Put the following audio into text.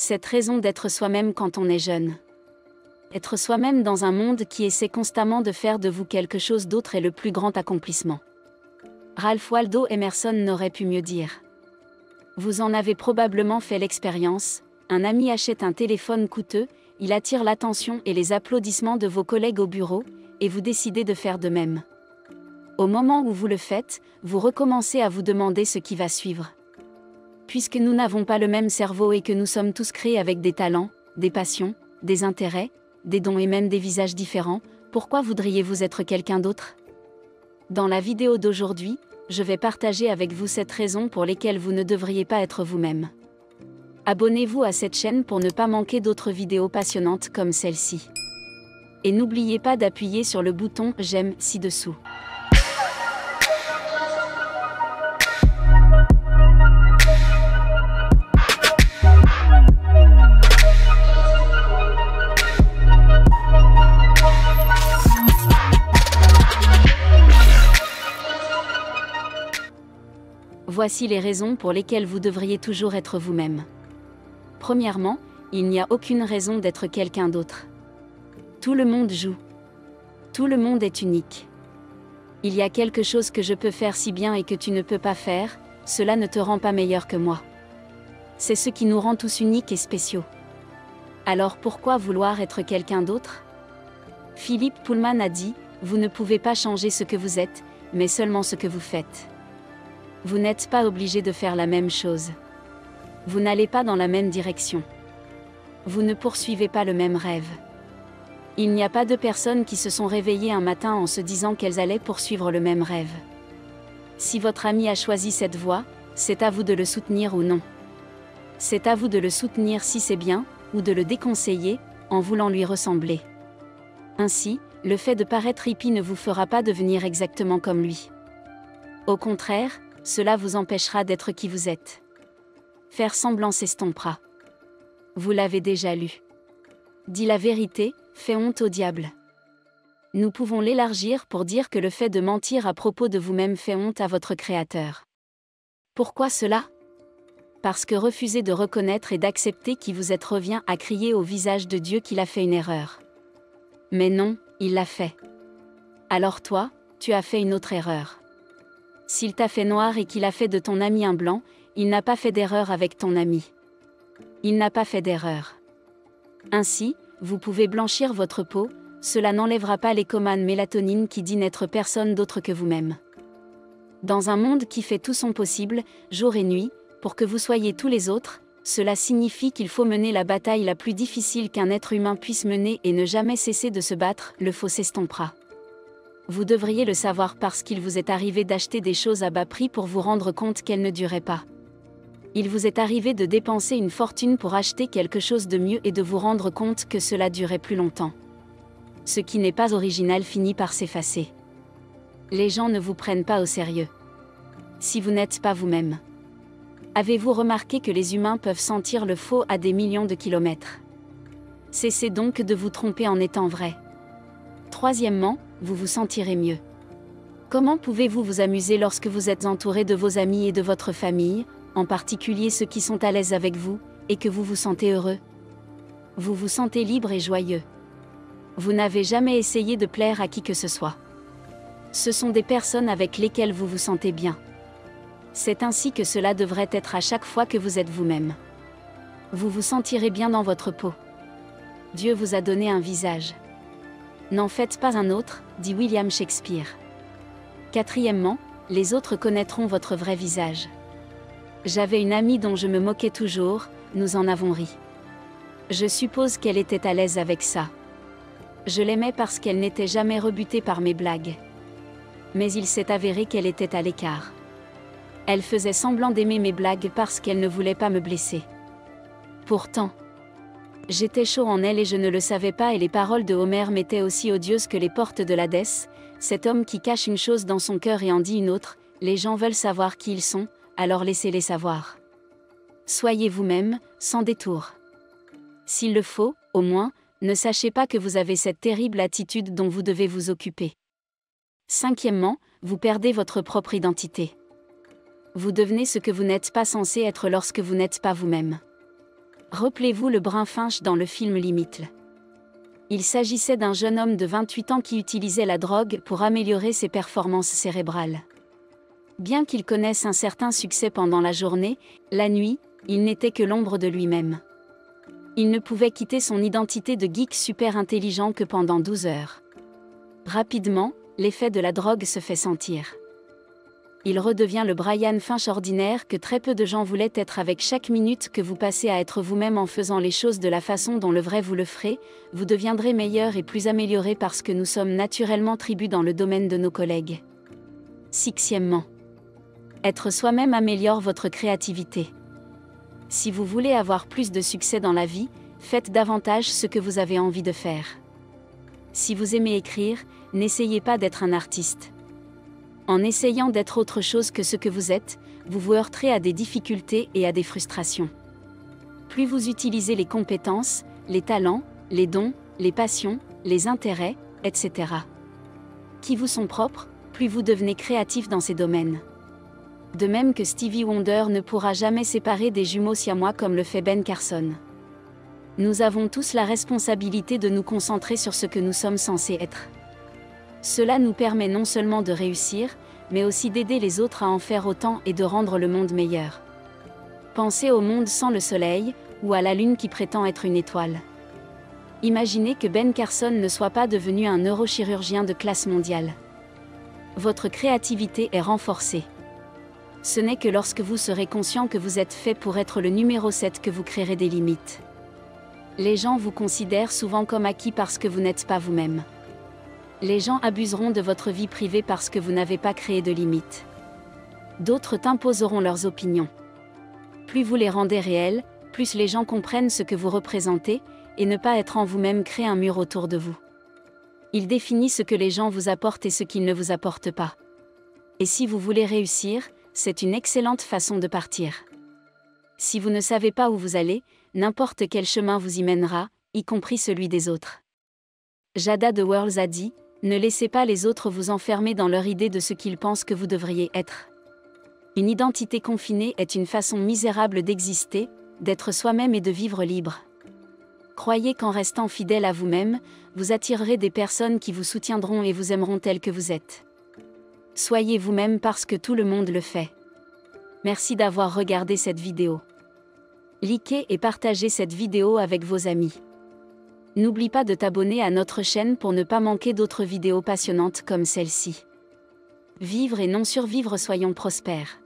Cette raison d'être soi-même quand on est jeune. Être soi-même dans un monde qui essaie constamment de faire de vous quelque chose d'autre est le plus grand accomplissement. Ralph Waldo Emerson n'aurait pu mieux dire. Vous en avez probablement fait l'expérience, un ami achète un téléphone coûteux, il attire l'attention et les applaudissements de vos collègues au bureau, et vous décidez de faire de même. Au moment où vous le faites, vous recommencez à vous demander ce qui va suivre. Puisque nous n'avons pas le même cerveau et que nous sommes tous créés avec des talents, des passions, des intérêts, des dons et même des visages différents, pourquoi voudriez-vous être quelqu'un d'autre ? Dans la vidéo d'aujourd'hui, je vais partager avec vous 7 raisons pour lesquelles vous ne devriez pas être vous-même. Abonnez-vous à cette chaîne pour ne pas manquer d'autres vidéos passionnantes comme celle-ci. Et n'oubliez pas d'appuyer sur le bouton « J'aime » ci-dessous. Voici les raisons pour lesquelles vous devriez toujours être vous-même. Premièrement, il n'y a aucune raison d'être quelqu'un d'autre. Tout le monde joue. Tout le monde est unique. Il y a quelque chose que je peux faire si bien et que tu ne peux pas faire, cela ne te rend pas meilleur que moi. C'est ce qui nous rend tous uniques et spéciaux. Alors pourquoi vouloir être quelqu'un d'autre ? Philip Pullman a dit, « Vous ne pouvez pas changer ce que vous êtes, mais seulement ce que vous faites. » Vous n'êtes pas obligé de faire la même chose. Vous n'allez pas dans la même direction. Vous ne poursuivez pas le même rêve. Il n'y a pas deux personnes qui se sont réveillées un matin en se disant qu'elles allaient poursuivre le même rêve. Si votre ami a choisi cette voie, c'est à vous de le soutenir ou non. C'est à vous de le soutenir si c'est bien, ou de le déconseiller, en voulant lui ressembler. Ainsi, le fait de paraître hippie ne vous fera pas devenir exactement comme lui. Au contraire, cela vous empêchera d'être qui vous êtes. Faire semblant s'estompera. Vous l'avez déjà lu. Dis la vérité, fais honte au diable. Nous pouvons l'élargir pour dire que le fait de mentir à propos de vous-même fait honte à votre Créateur. Pourquoi cela ? Parce que refuser de reconnaître et d'accepter qui vous êtes revient à crier au visage de Dieu qu'il a fait une erreur. Mais non, il l'a fait. Alors toi, tu as fait une autre erreur. S'il t'a fait noir et qu'il a fait de ton ami un blanc, il n'a pas fait d'erreur avec ton ami. Il n'a pas fait d'erreur. Ainsi, vous pouvez blanchir votre peau, cela n'enlèvera pas l'écomane mélatonine qui dit n'être personne d'autre que vous-même. Dans un monde qui fait tout son possible, jour et nuit, pour que vous soyez tous les autres, cela signifie qu'il faut mener la bataille la plus difficile qu'un être humain puisse mener et ne jamais cesser de se battre, le faux s'estompera. Vous devriez le savoir parce qu'il vous est arrivé d'acheter des choses à bas prix pour vous rendre compte qu'elles ne duraient pas. Il vous est arrivé de dépenser une fortune pour acheter quelque chose de mieux et de vous rendre compte que cela durait plus longtemps. Ce qui n'est pas original finit par s'effacer. Les gens ne vous prennent pas au sérieux. Si vous n'êtes pas vous-même. Avez-vous remarqué que les humains peuvent sentir le faux à des millions de kilomètres ? Cessez donc de vous tromper en étant vrai. Troisièmement, vous vous sentirez mieux. Comment pouvez-vous vous amuser lorsque vous êtes entouré de vos amis et de votre famille, en particulier ceux qui sont à l'aise avec vous, et que vous vous sentez heureux ? Vous vous sentez libre et joyeux. Vous n'avez jamais essayé de plaire à qui que ce soit. Ce sont des personnes avec lesquelles vous vous sentez bien. C'est ainsi que cela devrait être à chaque fois que vous êtes vous-même. Vous vous sentirez bien dans votre peau. Dieu vous a donné un visage. N'en faites pas un autre, dit William Shakespeare. Quatrièmement, les autres connaîtront votre vrai visage. J'avais une amie dont je me moquais toujours, nous en avons ri. Je suppose qu'elle était à l'aise avec ça. Je l'aimais parce qu'elle n'était jamais rebutée par mes blagues. Mais il s'est avéré qu'elle était à l'écart. Elle faisait semblant d'aimer mes blagues parce qu'elle ne voulait pas me blesser. Pourtant, j'étais chaud en elle et je ne le savais pas et les paroles de Homère m'étaient aussi odieuses que les portes de l'Hadès, cet homme qui cache une chose dans son cœur et en dit une autre, les gens veulent savoir qui ils sont, alors laissez-les savoir. Soyez vous-même, sans détour. S'il le faut, au moins, ne sachez pas que vous avez cette terrible attitude dont vous devez vous occuper. Cinquièmement, vous perdez votre propre identité. Vous devenez ce que vous n'êtes pas censé être lorsque vous n'êtes pas vous-même. Rappelez-vous le brun Finch dans le film Limite. Il s'agissait d'un jeune homme de 28 ans qui utilisait la drogue pour améliorer ses performances cérébrales. Bien qu'il connaisse un certain succès pendant la journée, la nuit, il n'était que l'ombre de lui-même. Il ne pouvait quitter son identité de geek super intelligent que pendant 12 heures. Rapidement, l'effet de la drogue se fait sentir. Il redevient le Brian Finch ordinaire que très peu de gens voulaient être. Avec chaque minute que vous passez à être vous-même en faisant les choses de la façon dont le vrai vous le ferez, vous deviendrez meilleur et plus amélioré parce que nous sommes naturellement tribus dans le domaine de nos collègues. Sixièmement. Être soi-même améliore votre créativité. Si vous voulez avoir plus de succès dans la vie, faites davantage ce que vous avez envie de faire. Si vous aimez écrire, n'essayez pas d'être un artiste. En essayant d'être autre chose que ce que vous êtes, vous vous heurterez à des difficultés et à des frustrations. Plus vous utilisez les compétences, les talents, les dons, les passions, les intérêts, etc. qui vous sont propres, plus vous devenez créatif dans ces domaines. De même que Stevie Wonder ne pourra jamais séparer des jumeaux siamois comme le fait Ben Carson. Nous avons tous la responsabilité de nous concentrer sur ce que nous sommes censés être. Cela nous permet non seulement de réussir, mais aussi d'aider les autres à en faire autant et de rendre le monde meilleur. Pensez au monde sans le soleil, ou à la lune qui prétend être une étoile. Imaginez que Ben Carson ne soit pas devenu un neurochirurgien de classe mondiale. Votre créativité est renforcée. Ce n'est que lorsque vous serez conscient que vous êtes fait pour être le numéro 7 que vous créerez des limites. Les gens vous considèrent souvent comme acquis parce que vous n'êtes pas vous-même. Les gens abuseront de votre vie privée parce que vous n'avez pas créé de limites. D'autres t'imposeront leurs opinions. Plus vous les rendez réelles, plus les gens comprennent ce que vous représentez, et ne pas être en vous-même crée un mur autour de vous. Il définit ce que les gens vous apportent et ce qu'ils ne vous apportent pas. Et si vous voulez réussir, c'est une excellente façon de partir. Si vous ne savez pas où vous allez, n'importe quel chemin vous y mènera, y compris celui des autres. Jada de Worlds a dit, ne laissez pas les autres vous enfermer dans leur idée de ce qu'ils pensent que vous devriez être. Une identité confinée est une façon misérable d'exister, d'être soi-même et de vivre libre. Croyez qu'en restant fidèle à vous-même, vous attirerez des personnes qui vous soutiendront et vous aimeront tel que vous êtes. Soyez vous-même parce que tout le monde le fait. Merci d'avoir regardé cette vidéo. Likez et partagez cette vidéo avec vos amis. N'oublie pas de t'abonner à notre chaîne pour ne pas manquer d'autres vidéos passionnantes comme celle-ci. Vivre et non survivre, soyons prospères.